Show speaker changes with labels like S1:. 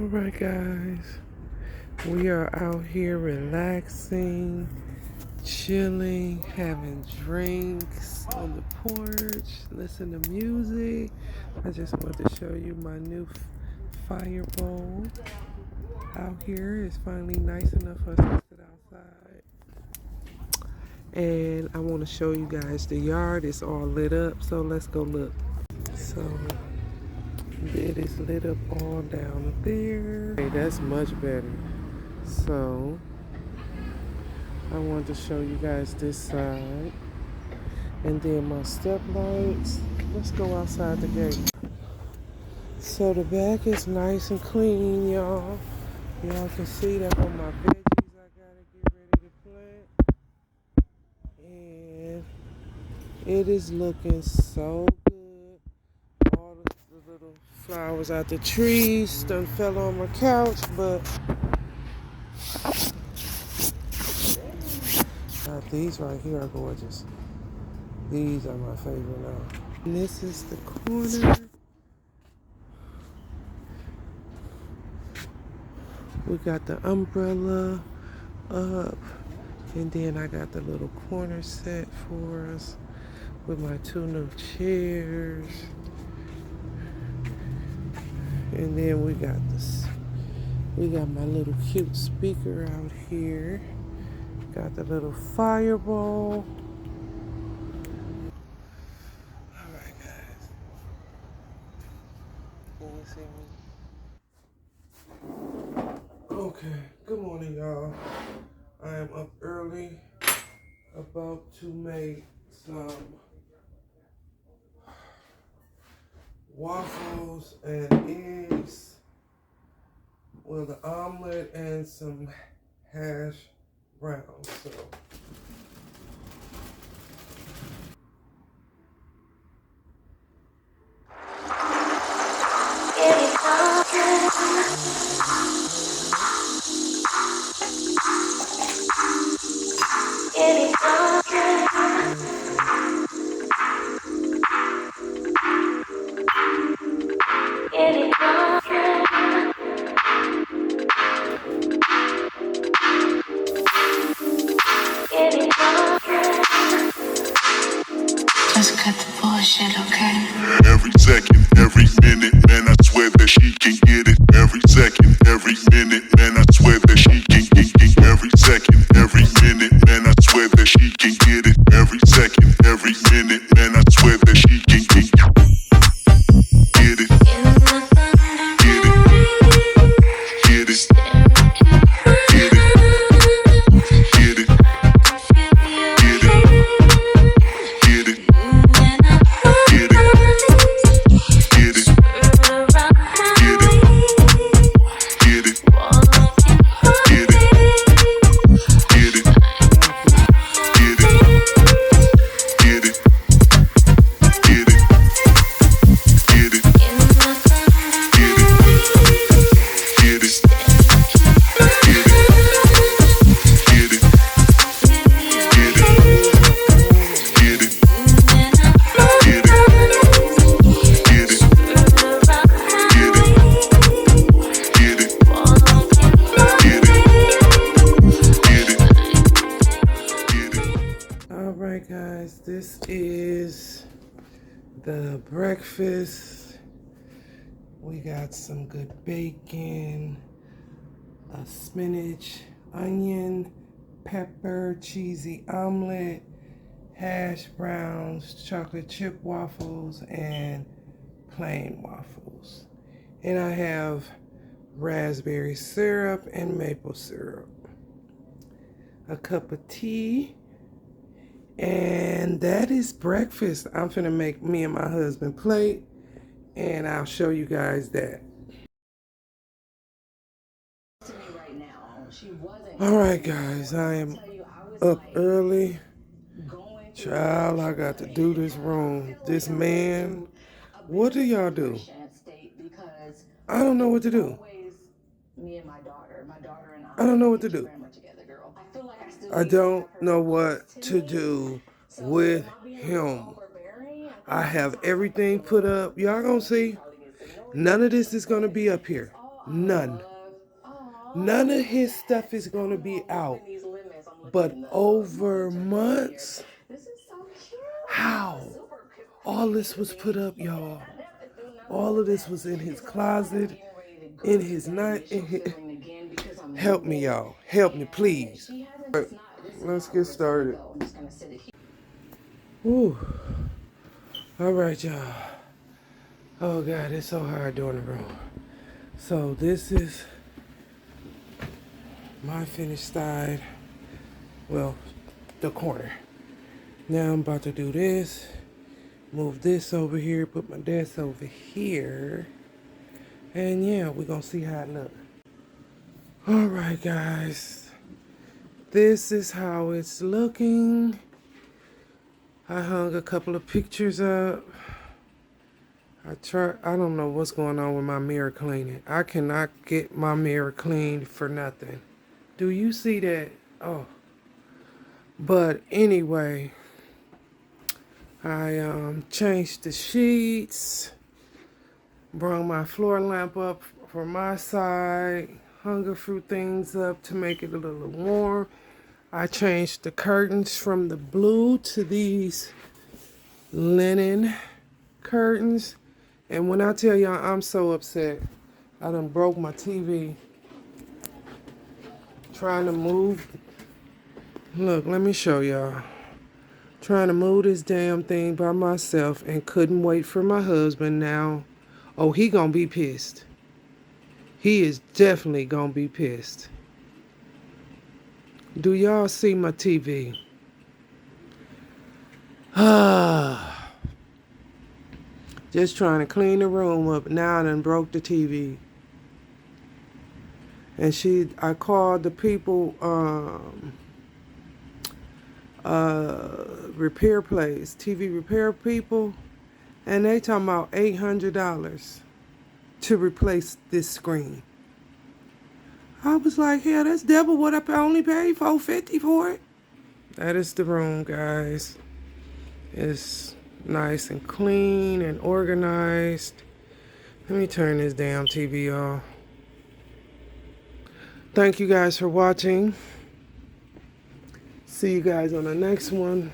S1: Alright guys, we are out here relaxing, chilling, having drinks on the porch, listening to music. I just wanted to show you my new fire bowl out here. It's finally nice enough for us to sit outside. And I want to show you guys the yard is all lit up, so let's go look. So it is lit up all down there. Hey, that's much better. So I wanted to show you guys this side. And then my step lights. Let's go outside the gate. So the back is nice and clean, y'all. Y'all can see that on my veggies I gotta get ready to plant. And it is looking so good. All the little flowers out the trees done fell on my couch, but these right here are gorgeous. These are my favorite now. And this is the corner. We got the umbrella up. And then I got the little corner set for us with my two new chairs. And then we got this. We got my little cute speaker out here. Got the little fireball. Alright guys. Can you see me? Okay, good morning y'all. I am up early, about to make some waffles and eggs with an omelet and some hash browns. So
S2: Just cut the bullshit, okay?
S3: Every second, every minute, man, I swear that she can get it. Every second, every minute, man, I swear that she can get it. Every second, every minute, man, I swear that she can get it. Every second, every minute, man, I swear that she can get it. Get it. Get it. Get it. Get it. Get it. Get it. Get it. Get it. Get it. Get it. Get it. Get it. Get it. Get it. Get it. Get it. Get it. Get it. Get it.
S1: alright guys, this is the breakfast. We got some good bacon, a spinach, onion, pepper, cheesy omelet, hash browns, chocolate chip waffles, and plain waffles. And I have raspberry syrup and maple syrup. A cup of tea. And that is breakfast. I'm finna make me and my husband plate, and I'll show you guys that. Alright guys, I am up early. Child, I got to do this room. This man, what do y'all do? I don't know what to do. I don't know what to do. I don't know what to do with him. I have everything put up. Y'all gonna see. None of this is gonna be up here. None. None of his stuff is going to be out. But over months, how? All this was put up, y'all. All of this was in his closet, in his night. Help me, y'all. Help me, please. All right, let's get started. Whew. All right, y'all. Oh, God, it's so hard doing the room. So this is my finished side. Well, the corner. Now I'm about to do this. Move this over here. Put my desk over here. And yeah, we're going to see how it looks. All right, guys. This is how it's looking. I hung a couple of pictures up. I don't know what's going on with my mirror cleaning. I cannot get my mirror cleaned for nothing. Do you see that? Oh. But anyway, I changed the sheets, brought my floor lamp up for my side, hung a few things up to make it a little warm. I changed the curtains from the blue to these linen curtains. And when I tell y'all I'm so upset, I done broke my TV trying to move. Look, let me show y'all. Trying to move this damn thing by myself and couldn't wait for my husband now. Oh, he gonna be pissed. He is definitely gonna be pissed. Do y'all see my TV? Ah. Just trying to clean the room up. Now I done broke the TV. And I called the people, repair place, TV repair people, and they talking about $800 to replace this screen. I was like, hell, that's double what I only paid $450 for it. That is the room, guys. It's nice and clean and organized. Let me turn this damn TV off. Thank you guys for watching. See you guys on the next one.